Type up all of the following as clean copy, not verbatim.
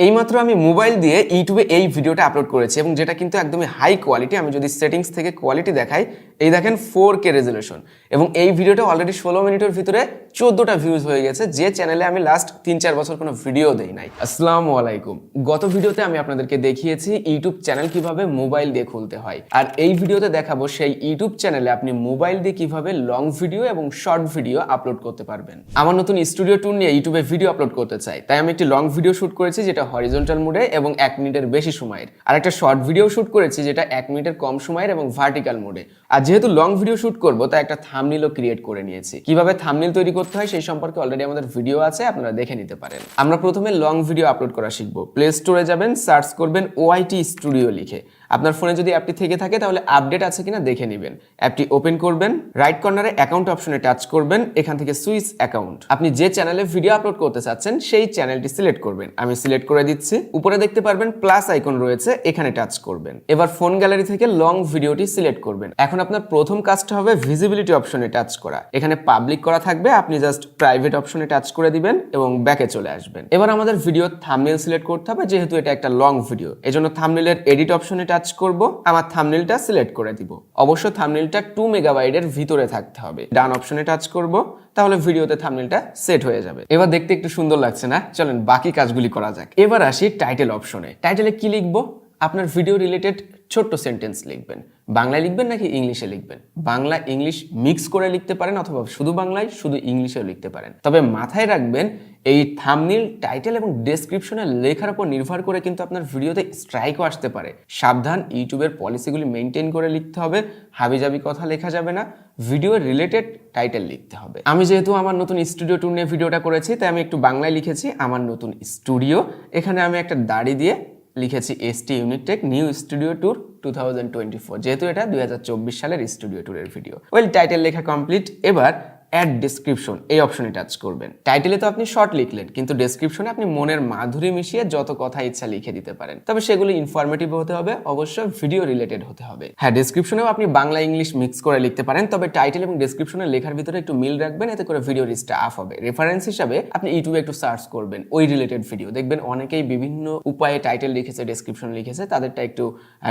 এইমাত্র আমি মোবাইল দিয়ে ইউটিউবে এই ভিডিওটা আপলোড করেছি এবং যেটা কিন্তু একদমই হাই কোয়ালিটি। আমি যদি সেটিংস থেকে কোয়ালিটি দেখাই, এই দেখেন 4K রেজলিউশন এবং এই ভিডিওটা অলরেডি 16 মিনিটের ভিতরে 14টা ভিউজ হয়ে গেছে, যে চ্যানেলে আমি লাস্ট 3-4 বছর কোনো ভিডিও দেই নাই। আসসালামু আলাইকুম। গত ভিডিওতে আমি আপনাদেরকে দেখিয়েছি ইউটিউব চ্যানেল কিভাবে মোবাইল দিয়ে খুলতে হয়, আর এই ভিডিওতে দেখাবো সেই ইউটিউব চ্যানেলে আপনি মোবাইল দিয়ে কিভাবে লং ভিডিও এবং শর্ট ভিডিও আপলোড করতে পারবেন। আমার নতুন স্টুডিও টুল নিয়ে ইউটিউবে ভিডিও আপলোড করতে চাই, তাই আমি একটি লং ভিডিও শুট করেছি যেটা হরিজন্টাল মোডে এবং 1 মিনিটের বেশি সময়ের, আর একটা শর্ট ভিডিও শুট করেছি যেটা 1 মিনিটের কম সময়ের এবং ভার্টিক্যাল মোডে। আর যেহেতু লং ভিডিও শুট করব, তাই একটা থাম্বনেলও ক্রিয়েট করে নিয়েছি। কিভাবে থাম্বনেল তৈরি করতে হয় সেই সম্পর্কে অলরেডি আমাদের ভিডিও আছে, আপনারা দেখে নিতে পারেন। আমরা প্রথমে লং ভিডিও আপলোড করা শিখব। প্লে স্টোরে যাবেন, সার্চ করবেন OIT স্টুডিও লিখে। আপনার ফোনে যদি অ্যাপটি থেকে থাকে তাহলে আপডেট আছে কিনা দেখে নেবেন। অ্যাপটি ওপেন করবেন, রাইট কর্নারে অ্যাকাউন্ট অপশনে টাচ করবেন, এখান থেকে সুইচ অ্যাকাউন্ট। আপনি যে চ্যানেলে ভিডিও আপলোড করতে চাচ্ছেন সেই চ্যানেলটি সিলেক্ট করবেন। আমি সিলেক্ট করে দিচ্ছি। উপরে দেখতে পারবেন প্লাস আইকন রয়েছে, এখানে টাচ করবেন। এবার ফোন গ্যালারি থেকে লং ভিডিওটি সিলেক্ট করবেন। এখন আপনার প্রথম কাজটা হবে ভিজিবিলিটি অপশনে টাচ করা। এখানে পাবলিক করা থাকবে, আপনি জাস্ট প্রাইভেট অপশনে টাচ করে দিবেন এবং ব্যাকে চলে আসবেন। এবার আমাদের ভিডিও থাম্বনেল সিলেক্ট করতে হবে, যেহেতু এটা একটা লং ভিডিও, এজন্য থাম্বনেলের এডিট অপশনে টাচ করব। আমার থাম্বনেলটা সিলেক্ট করে দিব। অবশ্য থাম্বনেলটা 2 মেগাবাইটের ভিতরে থাকতে হবে। ডান অপশনে টাচ করব, তাহলে ভিডিওতে থাম্বনেলটা সেট হয়ে যাবে। এবার দেখতে একটু সুন্দর লাগছে না? চলেন বাকি কাজগুলি করা যাক। এবার আসি টাইটেল অপশনে। টাইটেলে কি লিখবো? আপনার ভিডিও রিলেটেড ছোট্ট সেন্টেন্স লিখবেন। বাংলায় লিখবেন নাকি ইংলিশে লিখবেন? বাংলা ইংলিশ মিক্স করে লিখতে পারেন, অথবা শুধু বাংলায় শুধু ইংলিশেও লিখতে পারেন। তবে মাথায় রাখবেন, এই থাম্বনেল, টাইটেল এবং ডেসক্রিপশনে লেখার উপর নির্ভর করে কিন্তু আপনার ভিডিওতে স্ট্রাইকও আসতে পারে। সাবধান, ইউটিউবের পলিসিগুলি মেনটেন করে লিখতে হবে। হাবিজাবি কথা লেখা যাবে না, ভিডিও রিলেটেড টাইটেল লিখতে হবে। আমি যেহেতু আমার নতুন স্টুডিও টুর নিয়ে ভিডিওটা করেছি, তাই আমি একটু বাংলায় লিখেছি আমার নতুন স্টুডিও। এখানে আমি একটা দাড়ি দিয়ে লিখেছি ST unique take new studio tour 2024, যেহেতু এটা 2024 সালের স্টুডিও ট্যুরের ভিডিও। টাইটেল লেখা কমপ্লিট। এবার অ্যাড ডেসক্রিপশন এই অপশনে টাচ করবেন। টাইটেলে তো আপনি শর্ট লিখলেন, কিন্তু ডেসক্রিপশনে আপনি মনের মাধুরী মিশিয়ে যত কথা ইচ্ছা লিখে দিতে পারেন। তবে সেগুলো ইনফরমেটিভ হতে হবে, অবশ্য ভিডিও রিলেটেড হতে হবে। হ্যাঁ, ডেসক্রিপশনেও আপনি বাংলা ইংলিশ মিক্স করে লিখতে পারেন, তবে টাইটেল এবং ডেসক্রিপশনের লেখার ভিতরে একটু মিল রাখবেন, এতে করে ভিডিও রিচটা আপ হবে। রেফারেন্স হিসাবে আপনি ইউটিউবে একটু সার্চ করবেন ওই রিলেটেড ভিডিও, দেখবেন অনেকেই বিভিন্ন উপায়ে টাইটেল লিখেছে, ডেসক্রিপশন লিখেছে, তাদেরটা একটু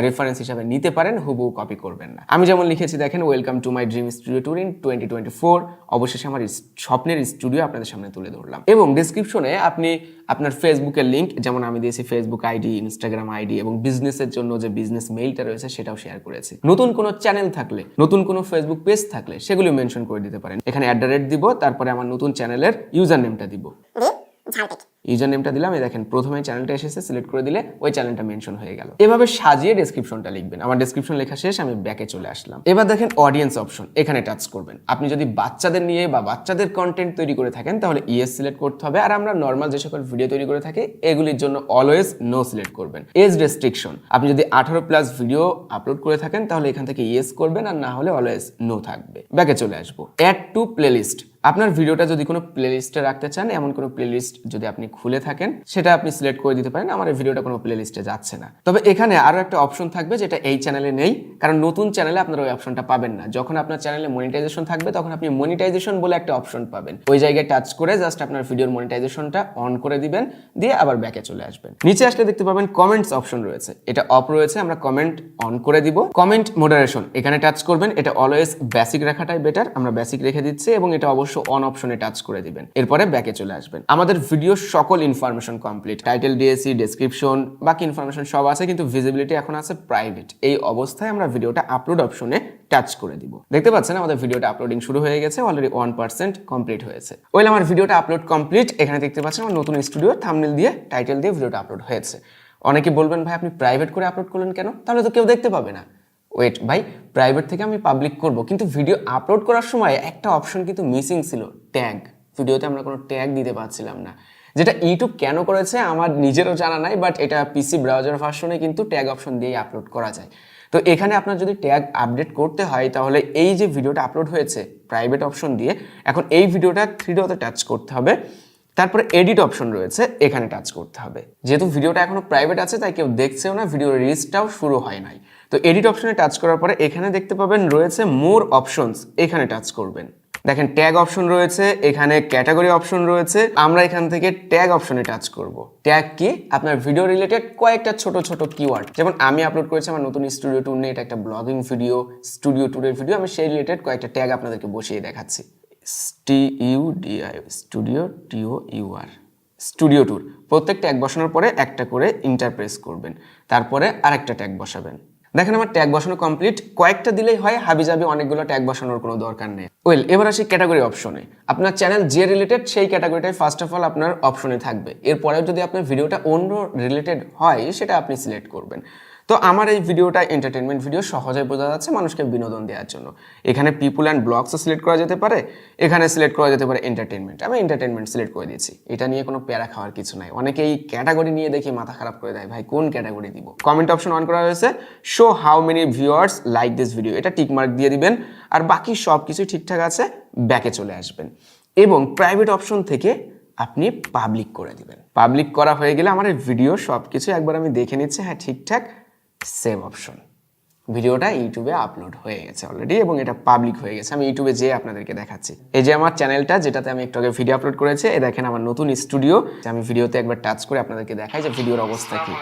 রেফারেন্স হিসাবে নিতে পারেন, হুবহু কপি করবেন না। আমি যেমন লিখেছি দেখেন, welcome to my dream studio tour in 2024। অবশেষে আমার স্বপ্নের স্টুডিও আপনাদের সামনে তুলে ধরলাম। এবং ডেসক্রিপশনে আপনি আপনার ফেসবুকের লিংক, যেমন আমি দিয়েছি ফেসবুক আইডি, ইনস্টাগ্রাম আইডি এবং বিজনেসের জন্য যে বিজনেস মেইলটা রয়েছে সেটাও শেয়ার করেছি। নতুন কোনো চ্যানেল থাকলে, নতুন কোনো ফেসবুক পেজ থাকলে সেগুলো মেনশন করে দিতে পারেন। এখানে @ দিব, তারপরে আমার নতুন চ্যানেলের ইউজার নেমটা দিব। ইউজার নেমটা দিলাম, এই দেখেন প্রথমে চ্যানেলটা এসেছে, সিলেক্ট করে দিলে ওই চ্যানেলটা মেনশন হয়ে গেল। এভাবে সাজিয়ে ডেসক্রিপশনটা লিখবেন। আমার ডেসক্রিপশন লেখা শেষ, আমি ব্যাকে চলে আসলাম। এবার দেখেন অডিয়েন্স অপশন, এখানে টাচ করবেন। আপনি যদি বাচ্চাদের নিয়ে বা বাচ্চাদের কন্টেন্ট তৈরি করে থাকেন তাহলে ইয়েস সিলেক্ট করতে হবে, আর আমরা নর্মাল যে সকল ভিডিও তৈরি করে থাকি এগুলির জন্য অলওয়েজ নো সিলেক্ট করবেন। এজ রেস্ট্রিকশন, আপনি যদি 18+ ভিডিও আপলোড করে থাকেন তাহলে এখান থেকে ইয়েস করবেন, আর না হলে অলওয়েজ নো থাকবে। ব্যাকে চলে আসবো। অ্যাড টু প্লেলিস্ট, আপনার ভিডিওটা যদি কোনো প্লেলিস্টে রাখতে চান, এমন কোনো প্লেলিস্ট যদি আপনি খুলে থাকেন সেটা আপনি সিলেক্ট করে দিতে পারেন। আমার এই ভিডিওটা কোনো প্লেলিস্টে যাচ্ছে না। তবে এখানে আরো একটা অপশন থাকবে যেটা এই চ্যানেলে নেই, কারণ নতুন চ্যানেলে আপনারা ওই অপশনটা পাবেন না। যখন আপনার চ্যানেলে মনিটাইজেশন থাকবে তখন আপনি মনিটাইজেশন বলে একটা অপশন পাবেন। ওই জায়গায় টাচ করে জাস্ট আপনার ভিডিওর মনিটাইজেশনটা অন করে দিবেন, দিয়ে আবার ব্যাকে চলে আসবেন। নিচে আসলে দেখতে পাবেন কমেন্টস অপশন রয়েছে, এটা অফ রয়েছে, আমরা কমেন্ট অন করে দিব। কমেন্ট মডারেশন, এখানে টাচ করবেন। এটা অলওয়েজ বেসিক রাখাটাই বেটার, আমরা বেসিক রেখে দিচ্ছি এবং এটা অবশ্য অন অপশনে টাচ করে দিবেন। এরপরে ব্যাকে চলে আসবেন। আমাদের ভিডিওর সকল ইনফরমেশন কমপ্লিট, টাইটেল দিয়েছি, ডেসক্রিপশন, বাকি ইনফরমেশন সব আছে, কিন্তু ভিজিবিলিটি এখন আছে প্রাইভেট। এই অবস্থায় আমরা ভিডিওটা আপলোড অপশনে টাচ করে দিব। দেখতে পাচ্ছেন আমাদের ভিডিওটা আপলোডিং শুরু হয়ে গেছে, অলরেডি 1% কমপ্লিট হয়েছে। আমার ভিডিওটা আপলোড কমপ্লিট। এখানে দেখতে পাচ্ছেন আমার নতুন স্টুডিও থাম্বনেল দিয়ে, টাইটেল দিয়ে ভিডিওটা আপলোড হয়েছে। অনেকে বলবেন ভাই আপনি প্রাইভেট করে আপলোড করলেন কেন? তাহলে তো কেউ দেখতে পাবে না। ওয়েট ভাই, প্রাইভেট থেকে আমি পাবলিক করব, কিন্তু ভিডিও আপলোড করার সময় একটা অপশন কিন্তু মিসিং ছিল, ট্যাগ। ভিডিওতে আমরা কোনো ট্যাগ দিতে পারছিলাম না, যেটা ইউটিউব কেন করেছে আমার নিজেরও জানা নাই, বাট এটা পিসি ব্রাউজার ভার্সনে কিন্তু ট্যাগ অপশন দিয়ে আপলোড করা যায়। তো এখানে আপনার যদি ট্যাগ আপডেট করতে হয় তাহলে এই যে ভিডিওটা আপলোড হয়েছে প্রাইভেট অপশন দিয়ে, এখন এই ভিডিওটা 3 ডটে টাচ করতে হবে, তারপরে এডিট অপশন রয়েছে, এখানে টাচ করতে হবে। যেহেতু ভিডিওটা এখনো প্রাইভেট আছে তাই কেউ দেখছেও না, ভিডিওর রিচটাও শুরু হয় নাই। তো এডিট অপশনে টাচ করার পরে এখানে দেখতে পাবেন রয়েছে মোর অপশনস, এখানে টাচ করবেন। দেখেন ট্যাগ অপশন রয়েছে, এখানে ক্যাটাগরি অপশন রয়েছে। আমরা এখান থেকে ট্যাগ অপশনে টাচ করব। ট্যাগ কি? আপনার ভিডিও রিলেটেড কয়েকটা ছোট ছোট কিওয়ার্ড, যেমন আমি আপলোড করেছি আমার নতুন স্টুডিও ট্যুর নিয়ে, এটা একটা ব্লগিং ভিডিও, স্টুডিও ট্যুরের ভিডিও, আমি সেই রিলেটেড কয়েকটা ট্যাগ আপনাদেরকে বসিয়ে দেখাচ্ছি। স্টুডিও ট্যুর, প্রত্যেকটা ট্যাগ বসানোর পরে একটা করে ইন্টার প্রেস করবেন, তারপরে আরেকটা ট্যাগ বসাবেন। দেখেন আমার ট্যাগ বসানো কমপ্লিট, কয়েকটা দিলেই হয়, হাবিজাবি অনেকগুলো ট্যাগ বসানোর কোনো দরকার নেই। এবার আসি ক্যাটাগরি অপশনে। আপনার চ্যানেল যে রিলেটেড সেই ক্যাটাগরিটাই ফার্স্ট অফ অল আপনার অপশনে থাকবে। এরপরেও যদি আপনার ভিডিওটা অন্য রিলেটেড হয় সেটা আপনি সিলেক্ট করবেন। তো আমার এই ভিডিওটা এন্টারটেনমেন্ট ভিডিও, সহজে বোঝা যাচ্ছে, মানুষকে বিনোদন দেওয়ার জন্য। এখানে পিপুল অ্যান্ড ব্লগসও সিলেক্ট করা যেতে পারে, এখানে সিলেক্ট করা যেতে পারে এন্টারটেনমেন্ট। আমি এন্টারটেনমেন্ট সিলেক্ট করে দিয়েছি, এটা নিয়ে কোনো প্যারা খাওয়ার কিছু নাই। অনেকে এই ক্যাটাগরি নিয়ে দেখি মাথা খারাপ করে দেয়, ভাই কোন ক্যাটাগরি দিব। কমেন্ট অপশন অন করা হয়েছে, show how many viewers like this video, এটা টিক মার্ক দিয়ে দিবেন। আর বাকি সব কিছু ঠিকঠাক আছে, ব্যাকে চলে আসবেন এবং প্রাইভেট অপশন থেকে আপনি পাবলিক করে দিবেন। পাবলিক করা হয়ে গেলে আমার এই ভিডিও সব কিছু একবার আমি দেখে নিচ্ছি, হ্যাঁ ঠিকঠাক, সেভ অপশন। ভিডিওটা ইউটিউবে আপলোড হয়ে গেছে অলরেডি এবং এটা পাবলিক হয়ে গেছে। আমি ইউটিউবে যেয়ে আপনাদেরকে দেখাচ্ছি। এই যে আমার চ্যানেলটা, যেটাতে আমি একটু আগে ভিডিও আপলোড করেছি, এই দেখেন আমার নতুন স্টুডিও। আমি ভিডিওতে একবার টাচ করে আপনাদেরকে দেখাই যে ভিডিওর অবস্থা কি।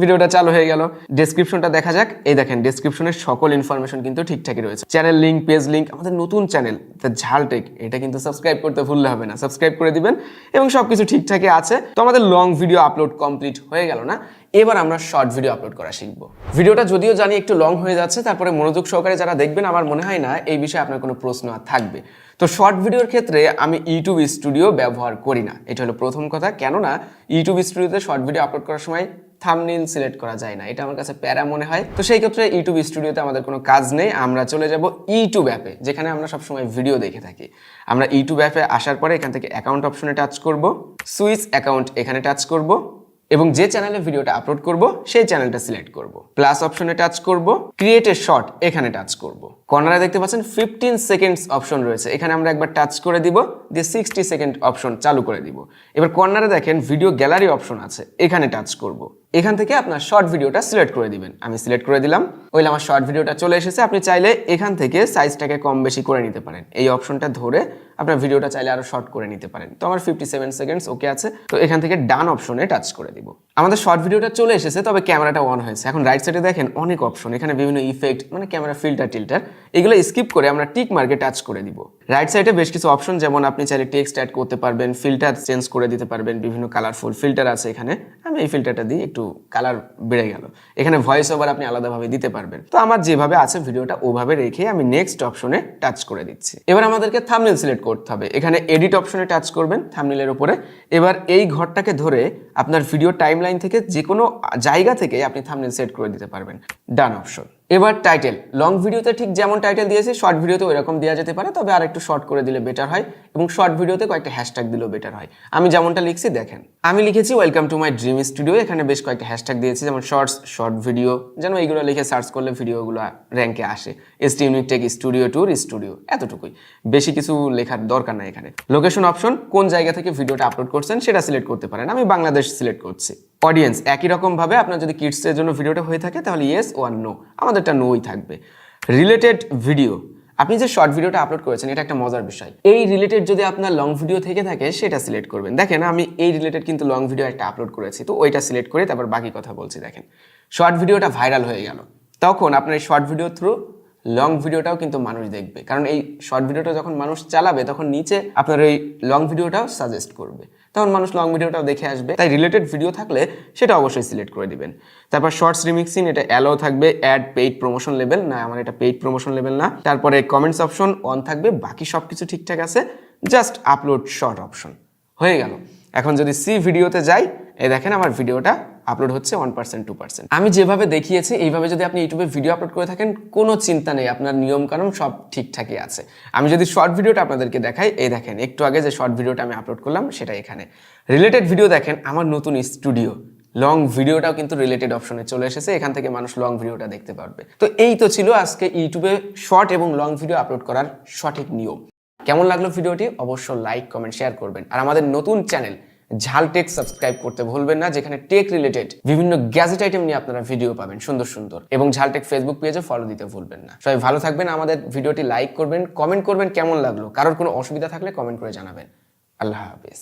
ভিডিওটা চালু হয়ে গেল। ডেসক্রিপশনটা দেখা যাক। এই দেখেন ডেসক্রিপশনের সকল ইনফরমেশন কিন্তু ঠিকঠাকই রয়েছে। চ্যানেল লিঙ্ক, পেজ লিঙ্ক, আমাদের নতুন চ্যানেল দ্য ঝালটেক, এটা কিন্তু সাবস্ক্রাইব করতে ভুললে হবে না, সাবস্ক্রাইব করে দিবেন এবং সবকিছু ঠিকঠাকই আছে। তো আমাদের লং ভিডিও আপলোড কমপ্লিট হয়ে গেল না, এবার আমরা শর্ট ভিডিও আপলোড করা শিখবো। ভিডিওটা যদিও জানি একটু লং হয়ে যাচ্ছে, তারপরে মনোযোগ সহকারে যারা দেখবেন আমার মনে হয় না এই বিষয়ে আপনার কোনো প্রশ্ন আর থাকবে। তো শর্ট ভিডিওর ক্ষেত্রে আমি ইউটিউব স্টুডিও ব্যবহার করি না, এটা হলো প্রথম কথা। কেননা ইউটিউব স্টুডিওতে শর্ট ভিডিও আপলোড করার সময় থাম্বনেইল সিলেক্ট করা যায় না, এটা আমার কাছে প্যারা মনে হয়। তো সেই ক্ষেত্রে ইউটিউব স্টুডিওতে আমাদের কোনো কাজ নেই, আমরা চলে যাব ইউটিউব অ্যাপে, যেখানে আমরা সবসময় ভিডিও দেখে থাকি। আমরা ইউটিউব অ্যাপে আসার পরে এখান থেকে অ্যাকাউন্ট অপশনে টাচ করব, সুইচ অ্যাকাউন্ট এখানে টাচ করব এবং যে চ্যানেলে ভিডিওটা আপলোড করব সেই চ্যানেলটা সিলেক্ট করব। প্লাস অপশনে টাচ করব, ক্রিয়েট এ শর্ট এখানে টাচ করব। কর্নারে দেখতে পাচ্ছেন 15 সেকেন্ডস অপশন রয়েছে, এখানে আমরা একবার টাচ করে দিব, দিয়ে 60 সেকেন্ড অপশন চালু করে দিব। এবার কর্নারে দেখেন ভিডিও গ্যালারি অপশন আছে, এখানে টাচ করব। এখান থেকে আপনার শর্ট ভিডিওটা সিলেক্ট করে দিবেন। আমি সিলেক্ট করে দিলাম, ওইলে আমার শর্ট ভিডিওটা চলে এসেছে। আপনি চাইলে এখান থেকে সাইজটাকে কম বেশি করে নিতে পারেন, এই অপশনটা ধরে আপনার ভিডিওটা চাইলে আরো শর্ট করে নিতে পারেন। তো আমার 57 সেকেন্ডস ওকে আছে, তো এখান থেকে ডান অপশনে টাচ করে দিব। আমাদের শর্ট ভিডিওটা চলে এসেছে, তবে ক্যামেরাটা অন হয়েছে। এখন রাইট সাইডে দেখেন অনেক অপশন, এখানে বিভিন্ন ইফেক্ট, মানে ক্যামেরা ফিল্টার টিল্টার, এগুলো স্কিপ করে আমরা টিক মার্কে টাচ করে দিব। রাইট সাইডে বেশ কিছু অপশন, যেমন আপনি চাইলে টেক্সট অ্যাড করতে পারবেন, ফিল্টার চেঞ্জ করে দিতে পারবেন, বিভিন্ন কালারফুল ফিল্টার আছে এখানে। আমি এই ফিল্টারটা দিই, একটু কালার বেড়ে গেল। এখানে ভয়েস ওভার আপনি আলাদাভাবে দিতে পারবেন। তো আমার যেভাবে আছে ভিডিওটা ওভাবে রেখে আমি নেক্সট অপশনে টাচ করে দিচ্ছি। এবার আমাদেরকে থাম্বনেল সিলেক্ট করতে হবে, এখানে এডিট অপশনে টাচ করবেন থাম্বনেলের উপরে। এবার এই ঘরটাকে ধরে আপনার ভিডিও টাইমলাইন থেকে যে কোনো জায়গা থেকে আপনি থাম্বনেল সেট করে দিতে পারবেন। ডান অপশন। এবার টাইটেল, লং ভিডিওতে ঠিক যেমন টাইটেল দিয়েছি শর্ট ভিডিওতে ওইরকম দেওয়া যেতে পারে, তবে আর একটু শর্ট করে দিলে বেটার হয় এবং শর্ট ভিডিওতে কয়েকটা হ্যাশট্যাগ দিলেও বেটার হয়। আমি যেমনটা লিখছি দেখেন, আমি লিখেছি welcome to my dream studio, এখানে বেশ কয়েকটা হ্যাশট্যাগ দিয়েছি, যেমন শর্টস, শর্ট ভিডিও, যেন এইগুলো লিখে সার্চ করলে ভিডিওগুলো র্যাঙ্কে আসে। ST unique take studio tour studio, এতটুকুই, বেশি কিছু লেখার দরকার নাই এখানে। লোকেশন অপশন, কোন জায়গা থেকে ভিডিওটা আপলোড করছেন সেটা সিলেক্ট করতে পারেন, আমি বাংলাদেশ সিলেক্ট করছি। অডিয়েন্স, একই রকম ভাবে আপনার যদি কিডসের জন্য ভিডিওটা হয়ে থাকে তাহলে ইয়েস ওর নো, আমাদেরটা নোই থাকবে। রিলেটেড ভিডিও, আপনি যে শর্ট ভিডিওটা আপলোড করেছেন এটা একটা মজার বিষয়, এই রিলেটেড যদি আপনার লং ভিডিও থেকে থাকে সেটা সিলেক্ট করবেন। দেখেন আমি এই রিলেটেড কিন্তু লং ভিডিও একটা আপলোড করেছি, তো ওইটা সিলেক্ট করে তারপর বাকি কথা বলছি। দেখেন শর্ট ভিডিওটা ভাইরাল হয়ে গেল, তখন আপনার এই শর্ট ভিডিও থ্রু লং ভিডিওটাও কিন্তু মানুষ দেখবে, কারণ এই শর্ট ভিডিওটা যখন মানুষ চালাবে তখন নিচে আপনার এই লং ভিডিওটাও সাজেস্ট করবে, তখন মানুষ লং ভিডিওটাও দেখে আসবে। তাই রিলেটেড ভিডিও থাকলে সেটা অবশ্যই সিলেক্ট করে দিবেন। তারপর শর্টস রিমিক্সিং, এটা অ্যালাও থাকবে, অ্যাড পেইড প্রমোশন লেভেল না, আমার এটা পেইড প্রমোশন লেভেল না। তারপরে কমেন্টস অপশন অন থাকবে, বাকি সব কিছু ঠিকঠাক আছে, জাস্ট আপলোড শর্ট অপশন হয়ে গেল। এখন যদি সি ভিডিওতে যাই, এই দেখেন আমার ভিডিওটা আপলোড হচ্ছে 1% 2%। আমি যেভাবে দেখিয়েছি এইভাবে যদি আপনি ইউটিউবে ভিডিও আপলোড করে থাকেন কোনো চিন্তা নেই, আপনার নিয়ম কানুন সব ঠিকঠাকই আছে। আমি যদি শর্ট ভিডিওটা আপনাদেরকে দেখাই, এই দেখেন একটু আগে যে শর্ট ভিডিওটা আমি আপলোড করলাম সেটা এখানে। রিলেটেড ভিডিও দেখেন আমার নতুন স্টুডিও, লং ভিডিওটাও কিন্তু রিলেটেড অপশনে চলে এসেছে, এখান থেকে মানুষ লং ভিডিওটা দেখতে পারবে। তো এই তো ছিল আজকে ইউটিউবে শর্ট এবং লং ভিডিও আপলোড করার সঠিক নিয়ম। কেমন লাগলো ভিডিওটি অবশ্যই লাইক কমেন্ট শেয়ার করবেন, আর আমাদের নতুন চ্যানেল ঝালটেক সাবস্ক্রাইব করতে ভুলবেন না, যেখানে টেক রিলেটেড বিভিন্ন গ্যাজেট আইটেম নিয়ে আপনারা ভিডিও পাবেন সুন্দর সুন্দর। এবং ঝালটেক ফেসবুক পেজে ফলো দিতে ভুলবেন না। সবাই ভালো থাকবেন, আমাদের ভিডিওটি লাইক করবেন, কমেন্ট করবেন কেমন লাগলো, কারোর কোনো অসুবিধা থাকলে কমেন্ট করে জানাবেন। আল্লাহ হাফেজ।